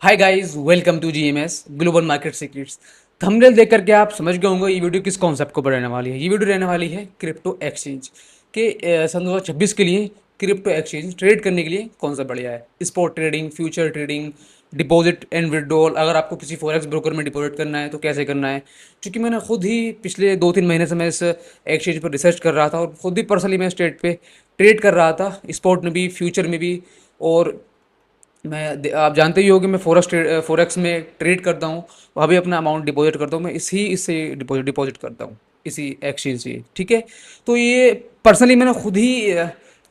Hi guys, welcome to GMS global market secrets. Thumbnail देख करके आप समझ गए होंगे ये वीडियो किस कॉन्सेप्ट को रहने वाली है। ये वीडियो रहने वाली है क्रिप्टो एक्सचेंज के सन 2026 के लिए। क्रिप्टो एक्सचेंज ट्रेड करने के लिए कौन सा बढ़िया है? Spot trading, future trading, deposit and withdrawal. अगर आपको किसी फॉरेक्स ब्रोकर में डिपॉजिट करना है तो कैसे करना है? क्योंकि मैंने खुद ही पिछले 2-3 महीने से मैं इस एक्सचेंज पर रिसर्च कर रहा था और खुद ही पर्सनली मैं स्टेट पे ट्रेड कर रहा था, स्पॉट में भी फ्यूचर में भी। और आप जानते ही हो कि मैं फॉरेक्स में ट्रेड करता हूँ, वहाँ भी अपना अमाउंट डिपॉजिट करता हूँ। मैं इसी इससे डिपॉजिट करता हूँ, इसी एक्सचेंज से। ठीक है, तो ये पर्सनली मैंने खुद ही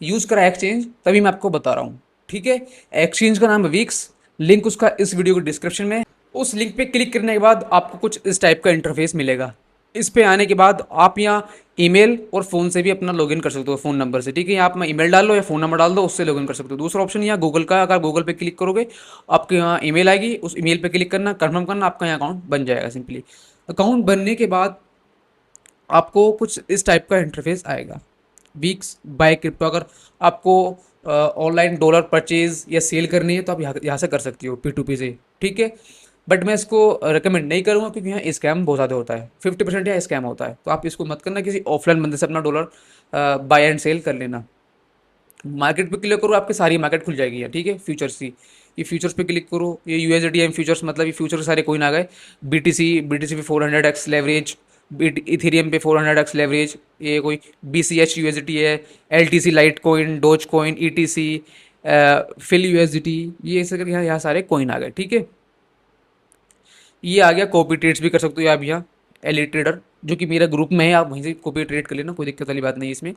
यूज़ करा एक्सचेंज, तभी मैं आपको बता रहा हूँ। ठीक है, एक्सचेंज का नाम है वीक्स। लिंक उसका इस वीडियो के डिस्क्रिप्शन में है। उस लिंक पे क्लिक करने के बाद आपको कुछ इस टाइप का इंटरफेस मिलेगा। इस पे आने के बाद आप यहाँ ईमेल और फ़ोन से भी अपना लॉगिन कर सकते हो, फ़ोन नंबर से। ठीक है, यहाँ आप में ईमेल डाल लो या फ़ोन नंबर डाल दो, उससे लॉगिन कर सकते हो। दूसरा ऑप्शन यहाँ गूगल का, अगर गूगल पे क्लिक करोगे आपके यहाँ ईमेल आएगी, उस ईमेल पे क्लिक करना, कंफर्म करना, आपका यहाँ अकाउंट बन जाएगा। सिंपली अकाउंट बनने के बाद आपको कुछ इस टाइप का इंटरफेस आएगा, वीक्स बाय क्रिप्टो। अगर आपको ऑनलाइन डॉलर परचेज या सेल करनी है तो आप यहाँ से कर सकती हो, P2P से। ठीक है, बट मैं इसको रिकमेंड नहीं करूँगा क्योंकि यहाँ स्कैम बहुत ज़्यादा होता है। 50% यहाँ स्कैम होता है, तो आप इसको मत करना। किसी ऑफलाइन बंदे से अपना डॉलर बाय एंड सेल कर लेना। मार्केट पे क्लिक करो, आपकी सारी मार्केट खुल जाएगी। ठीक है, फ्यूचर्स की, ये फ्यूचर्स पे क्लिक करो। ये यूएसडीएम फ्यूचर्स, मतलब ये फ्यूचर सारे कोइन आ गए। बीटीसी पे 400x लेवरेज, इथेरियम पे 400x लेवरेज। ये कोई BCH यूएसडी है, LTC Litecoin, Dogecoin, ETC, FIL USD, ये सब यहाँ सारे कोइन आ गए। ठीक है, ये आ गया। कॉपी ट्रेड्स भी कर सकते हो आप यहाँ, एलिट ट्रेडर, जो कि मेरा ग्रुप में है, आप वहीं से कॉपी ट्रेड कर लेना, कोई दिक्कत वाली बात नहीं है इसमें।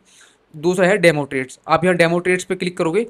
दूसरा है डेमो ट्रेड्स। आप यहाँ डेमो ट्रेड्स पे क्लिक करोगे,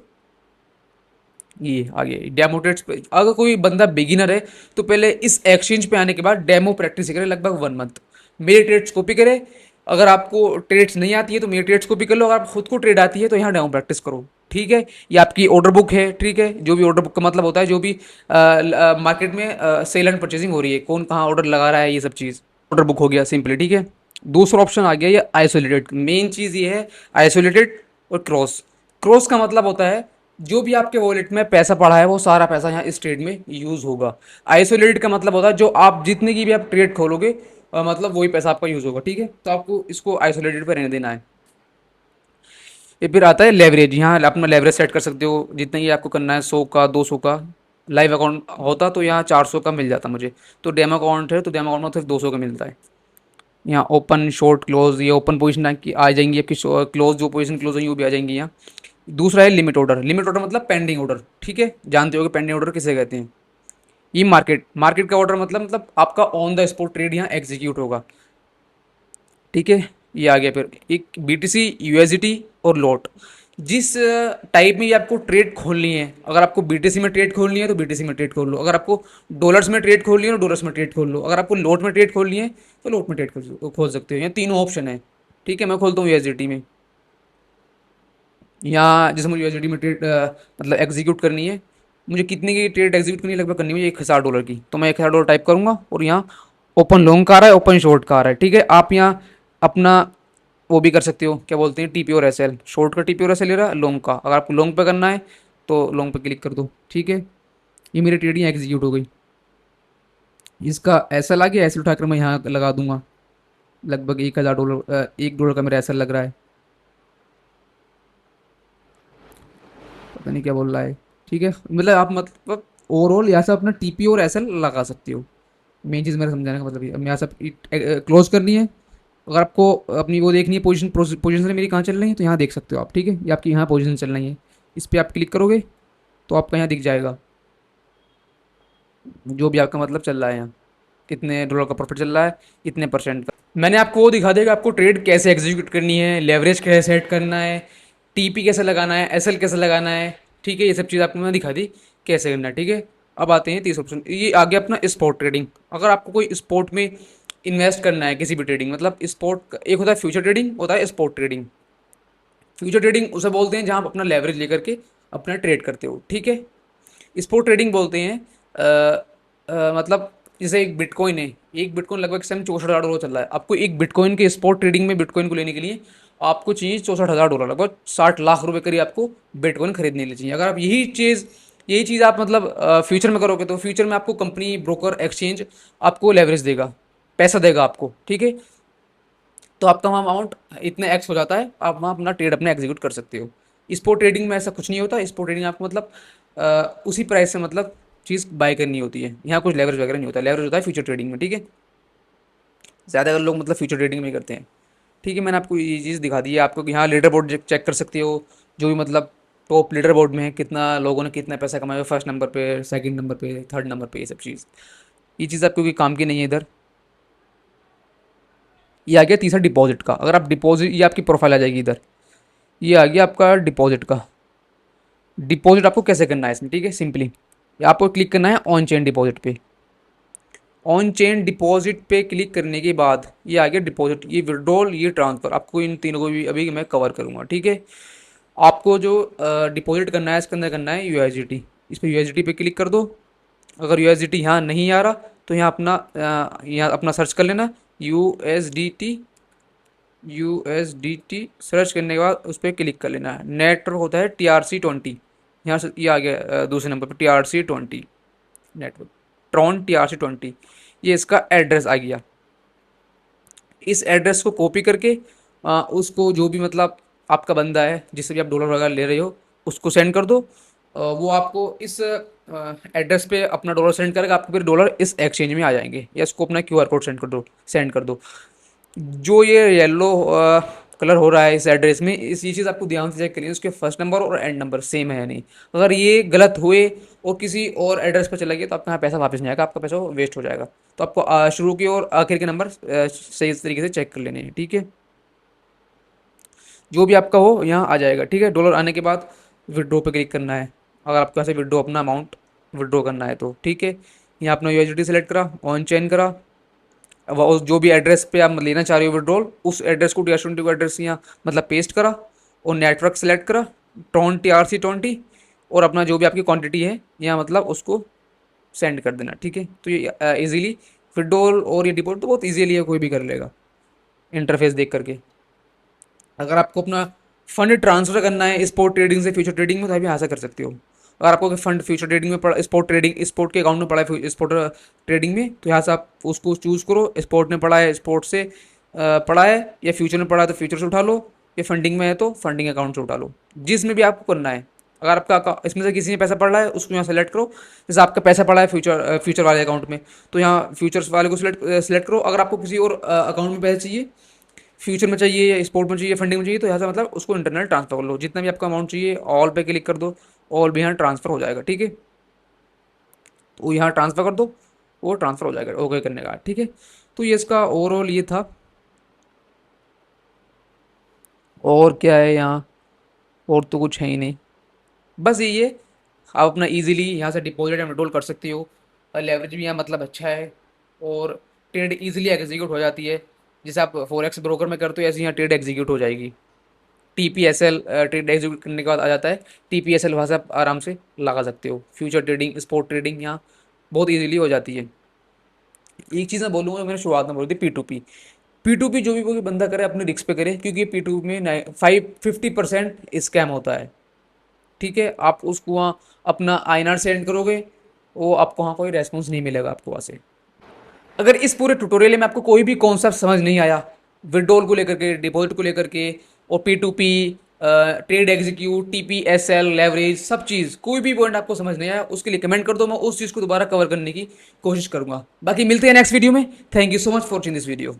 ये आ गया डेमो ट्रेड्स पे। अगर कोई बंदा बिगिनर है तो पहले इस एक्सचेंज पे आने के बाद डेमो प्रैक्टिस करे लगभग 1 मंथ। मेरे ट्रेड्स कॉपी करे। अगर आपको ट्रेड्स नहीं आती है तो मेरे ट्रेड्स कॉपी कर लो। अगर आप खुद को ट्रेड आती है तो यहाँ डेमो प्रैक्टिस करो। ठीक है, ये आपकी ऑर्डर बुक है। ठीक है, जो भी ऑर्डर बुक का मतलब होता है, जो भी मार्केट में सेल एंड परचेजिंग हो रही है, कौन कहाँ ऑर्डर लगा रहा है, ये सब चीज़ ऑर्डर बुक हो गया सिंपली। ठीक है, दूसरा ऑप्शन आ गया ये आइसोलेटेड। मेन चीज़ ये है आइसोलेटेड और क्रॉस। क्रॉस का मतलब होता है जो भी आपके वॉलेट में पैसा पड़ा है वो सारा पैसा यहाँ इस ट्रेड में यूज़ होगा। आइसोलेटेड का मतलब होता है जो आप जितने की भी आप ट्रेड खोलोगे, मतलब वही पैसा आपका यूज़ होगा। ठीक है, तो आपको इसको आइसोलेटेड पे रहने देना है। ये फिर आता है लेवरेज। यहाँ अपना लेवरेज सेट कर सकते हो जितना ही आपको करना है, 100 का, 200 का। लाइव अकाउंट होता तो यहाँ 400 का मिल जाता मुझे। तो डेमो अकाउंट है तो डेमो अकाउंट में सिर्फ 200 का मिलता है। यहाँ ओपन, शॉर्ट, क्लोज, ये ओपन पोजीशन की आ जाएंगी आपकी, क्लोज जो पोजीशन क्लोज होंगी वो भी आ जाएंगी यहाँ। दूसरा है लिमिट ऑर्डर। लिमिट ऑर्डर मतलब पेंडिंग ऑर्डर। ठीक है, जानते हो कि पेंडिंग ऑर्डर किसे कहते हैं। ये मार्केट का ऑर्डर मतलब आपका ऑन द स्पॉट ट्रेड यहाँ एग्जीक्यूट होगा। ठीक है, ये आ गया। फिर एक BTC, USDT और लॉट। जिस टाइप में ये आपको ट्रेड खोलनी है, अगर आपको BTC में ट्रेड खोलनी है तो BTC में ट्रेड खोल लो। अगर आपको डॉलर्स में ट्रेड खोलनी है तो डॉलर्स में ट्रेड खोल लो। अगर आपको लॉट में ट्रेड खोलनी है तो लॉट में ट्रेड खोल सकते हो। यहाँ तीनों ऑप्शन है। ठीक है, मैं खोलता हूँ USDT में। यहाँ जैसे मुझे USDT में ट्रेड मतलब एग्जीक्यूट करनी है, मुझे कितने की ट्रेड एग्जीक्यूट करनी है, लगभग करनी है $1000 की। तो मैं $1000 टाइप करूँगा और यहाँ ओपन लॉन्ग का आ रहा है, ओपन शॉर्ट का आ रहा है। ठीक है, आप यहाँ अपना वो भी कर सकते हो, क्या बोलते हैं, TP और SL। शॉर्ट का TP और SL ले रहा है, लॉन्ग का अगर आपको लॉन्ग पे करना है तो लॉन्ग पे क्लिक कर दो। ठीक है, ये मेरी ट्रेडिंग एग्जीक्यूट हो गई। इसका SL आ गया, SL उठाकर मैं यहाँ लगा दूंगा। लगभग $1000, $1 का मेरा SL लग रहा है। पता नहीं क्या बोल रहा है। ठीक है, मतलब आप मतलब ओवरऑल यहाँ से अपना TP और SL लगा सकते हो। मेन चीज़ मेरा समझाने का मतलब ये। अब यहाँ से क्लोज करनी है। अगर आपको अपनी वो देखनी है पोजीशन, पोजीशन मेरी कहाँ चल रही है तो यहाँ देख सकते हो आप। ठीक है, ये आपकी यहाँ पोजीशन चल रही है। इस पर आप क्लिक करोगे तो आपका यहाँ दिख जाएगा जो भी आपका मतलब चल रहा है। यहाँ कितने डॉलर का प्रॉफिट चल रहा है, इतने परसेंट का। मैंने आपको वो दिखा देगा आपको ट्रेड कैसे एग्जीक्यूट करनी है, लेवरेज कैसे सेट करना है, TP कैसे लगाना है, SL कैसे लगाना है। ठीक है, ये सब चीज़ आपको मैंने दिखा दी कैसे करना है। ठीक है, अब आते हैं 30 ऑप्शन। ये आ गया अपना स्पॉट ट्रेडिंग। अगर आपको कोई स्पोर्ट में इन्वेस्ट करना है, किसी भी ट्रेडिंग, मतलब स्पोर्ट, एक होता है फ्यूचर ट्रेडिंग, होता है स्पोर्ट ट्रेडिंग। फ्यूचर ट्रेडिंग उसे बोलते हैं जहाँ आप अपना लेवरेज लेकर के अपना ट्रेड करते हो। ठीक है, स्पोर्ट ट्रेडिंग बोलते हैं मतलब जैसे एक बिटकॉइन है। एक बिटकॉइन लगभग इस टाइम $64,000 चल रहा है। आपको एक बिटकॉइन के स्पॉट ट्रेडिंग में बिटकॉइन को लेने के लिए आपको चाहिए $64,000, लगभग 60 लाख रुपए करीब आपको बिटकॉइन खरीदने के लिए चाहिए। अगर आप यही चीज़ यही चीज़ आप मतलब फ्यूचर में करोगे तो फ्यूचर में आपको कंपनी, ब्रोकर, एक्सचेंज आपको लेवरेज देगा, पैसा देगा आपको, ठीक है। तो आपका वहाँ अमाउंट इतने एक्स हो जाता है, आप वहाँ अपना ट्रेड अपने एग्जीक्यूट कर सकते हो। स्पॉट ट्रेडिंग में ऐसा कुछ नहीं होता। स्पॉट ट्रेडिंग आपको मतलब उसी प्राइस से मतलब चीज़ बाय करनी होती है। यहाँ कुछ लेवरेज वगैरह नहीं होता। लेवरेज होता है फ्यूचर ट्रेडिंग में, ठीक है। ज़्यादातर लोग मतलब फ्यूचर ट्रेडिंग में ही करते हैं, ठीक है। मैंने आपको ये चीज़ दिखा दी है। आपको यहाँ लीडर बोर्ड चेक कर सकते हो, जो भी मतलब टॉप लीडर बोर्ड में है, कितना लोगों ने कितना पैसा कमाया, फर्स्ट नंबर पे, सेकंड नंबर पे, थर्ड नंबर पे, ये सब चीज़। ये चीज़ आपको कोई काम की नहीं है इधर। ये आ गया तीसरा डिपॉजिट का। अगर आप डिपॉजिट, ये आपकी प्रोफाइल आ जाएगी इधर। ये आ गया आपका डिपॉजिट का। डिपॉजिट आपको कैसे करना है इसमें, ठीक है, सिंपली आपको क्लिक करना है ऑन चेन डिपॉजिट पे। ऑन चेन डिपॉजिट पे क्लिक करने के बाद ये आ गया डिपॉजिट, ये विड्रॉल, ये ट्रांसफ़र। आपको इन तीनों को भी अभी मैं कवर करूँगा, ठीक है। आपको जो डिपॉजिट करना है इसके अंदर करना है यूएसडीटी। इस पर यूएसडीटी पे क्लिक कर दो। अगर यूएसडीटी यहाँ नहीं आ रहा तो यहाँ अपना यहाँ अपना सर्च कर लेना यूएसडीटी। यूएसडीटी सर्च करने के बाद उस पर क्लिक कर लेना है। नेटवर्क होता है TRC20। यहाँ से ये आ गया दूसरे नंबर पर TRC20 नेटवर्क, ट्रॉन TRC20। ये इसका एड्रेस आ गया। इस एड्रेस को कॉपी करके उसको जो भी मतलब आपका बंदा है जिससे भी आप डॉलर वगैरह ले रहे हो उसको सेंड कर दो। वो आपको इस एड्रेस पे अपना डॉलर सेंड करेगा, आपको फिर डॉलर इस एक्सचेंज में आ जाएंगे। या इसको अपना क्यूआर कोड सेंड कर दो, सेंड कर दो। जो ये येलो कलर हो रहा है इस एड्रेस में, इस ये चीज़ आपको ध्यान से चेक करिए उसके फर्स्ट नंबर और एंड नंबर सेम है या नहीं। अगर ये गलत हुए और किसी और एड्रेस पर चला गया तो आपका यहाँ पैसा वापस नहीं आएगा, आपका पैसा वेस्ट हो जाएगा। तो आपको शुरू के और आखिर के नंबर सही तरीके से चेक कर लेने हैं, ठीक है। जो भी आपका हो यहाँ आ जाएगा, ठीक है। डॉलर आने के बाद विड्रॉ पे क्लिक करना है। अगर आपको ऐसे विड्रॉ अपना अमाउंट विड्रॉ करना है तो, ठीक है। यहाँ अपना यूएसडी सेलेक्ट करा, ऑन चेन करा। अब जो भी एड्रेस पे आप लेना चाह रहे हो विड्रॉल, उस एड्रेस को TRC20 को एड्रेस यहाँ मतलब पेस्ट करा और नेटवर्क सेलेक्ट करा, ट्रॉन TRC20, और अपना जो भी आपकी क्वांटिटी है यहाँ मतलब उसको सेंड कर देना, ठीक है। तो ये इजीली विड्रॉल और ये डिपॉजिट तो बहुत इजीली है, कोई भी कर लेगा इंटरफेस देख करके। अगर आपको अपना फंड ट्रांसफर करना है स्पोर्ट ट्रेडिंग से फ्यूचर ट्रेडिंग में तो अभी यहाँ से कर सकते हो। अगर आपको फंड फ्यूचर ट्रेडिंग में पड़ा, स्पोर्ट ट्रेडिंग स्पोर्ट के अकाउंट में पड़ा है स्पोर्ट ट्रेडिंग में, तो यहाँ से आप उसको चूज़ करो। स्पोर्ट में पड़ा है स्पोर्ट से पड़ा है, या फ्यूचर में पड़ा है तो फ्यूचर से उठा लो, या फंडिंग में है तो फंडिंग अकाउंट से उठा लो, जिसमें भी आपको करना है। अगर आपका इसमें से किसी में पैसा पड़ रहा है उसको यहाँ सेलेक्ट करो। जैसे आपका पैसा पड़ा है फ्यूचर वाले अकाउंट में, तो यहाँ फ्यूचर्स वाले को सेलेक्ट करो। अगर आपको किसी और अकाउंट में पैसे चाहिए, फ्यूचर में चाहिए या स्पोर्ट में चाहिए, फंडिंग में चाहिए, तो यहाँ से मतलब उसको इंटरनल ट्रांसफर कर लो। जितना भी आपका अमाउंट चाहिए ऑल पे क्लिक कर दो, ऑल भी यहाँ ट्रांसफर हो जाएगा, ठीक है। तो यहाँ ट्रांसफर कर दो, वो ट्रांसफर हो जाएगा ओके करने का, ठीक है। तो ये इसका ओवरऑल ये था। और क्या है यहाँ, और तो कुछ है ही नहीं, बस यही है। आप अपना इजीली यहाँ से डिपॉजिट एंड विड्रॉल कर सकते हो। और लेवरेज भी यहाँ मतलब अच्छा है, और ट्रेड इजीली एग्जीक्यूट हो जाती है। जैसे आप फॉरेक्स ब्रोकर में करते हो ऐसे यहाँ ट्रेड एग्जीक्यूट हो जाएगी। TPSL ट्रेड एग्जीक्यूट करने के बाद आ जाता है TPSL, वहाँ से आप आराम से लगा सकते हो। फ्यूचर ट्रेडिंग, स्पॉट ट्रेडिंग यहाँ बहुत इजीली हो जाती है। एक चीज़ मैं बोलूँगा, मैंने शुरुआत में बोली थी P2P जो भी कोई बंदा करे अपने रिस्क पे करे, क्योंकि P2P में 50% स्कैम होता है, ठीक है। आप उसको वहाँ अपना INR सेंड करोगे, वो आपको वहाँ कोई रेस्पॉन्स नहीं मिलेगा आपको वहाँ से। अगर इस पूरे ट्यूटोरियल में आपको कोई भी कॉन्सेप्ट समझ नहीं आया, विड्रॉल को लेकर के, डिपॉजिट को लेकर के, और P2P, trade execute, TPSL, leverage, सब चीज़, कोई भी पॉइंट आपको समझ नहीं आया उसके लिए कमेंट कर दो, मैं उस चीज़ को दोबारा कवर करने की कोशिश करूंगा। बाकी मिलते हैं नेक्स्ट वीडियो में। Thank you so much for watching this video.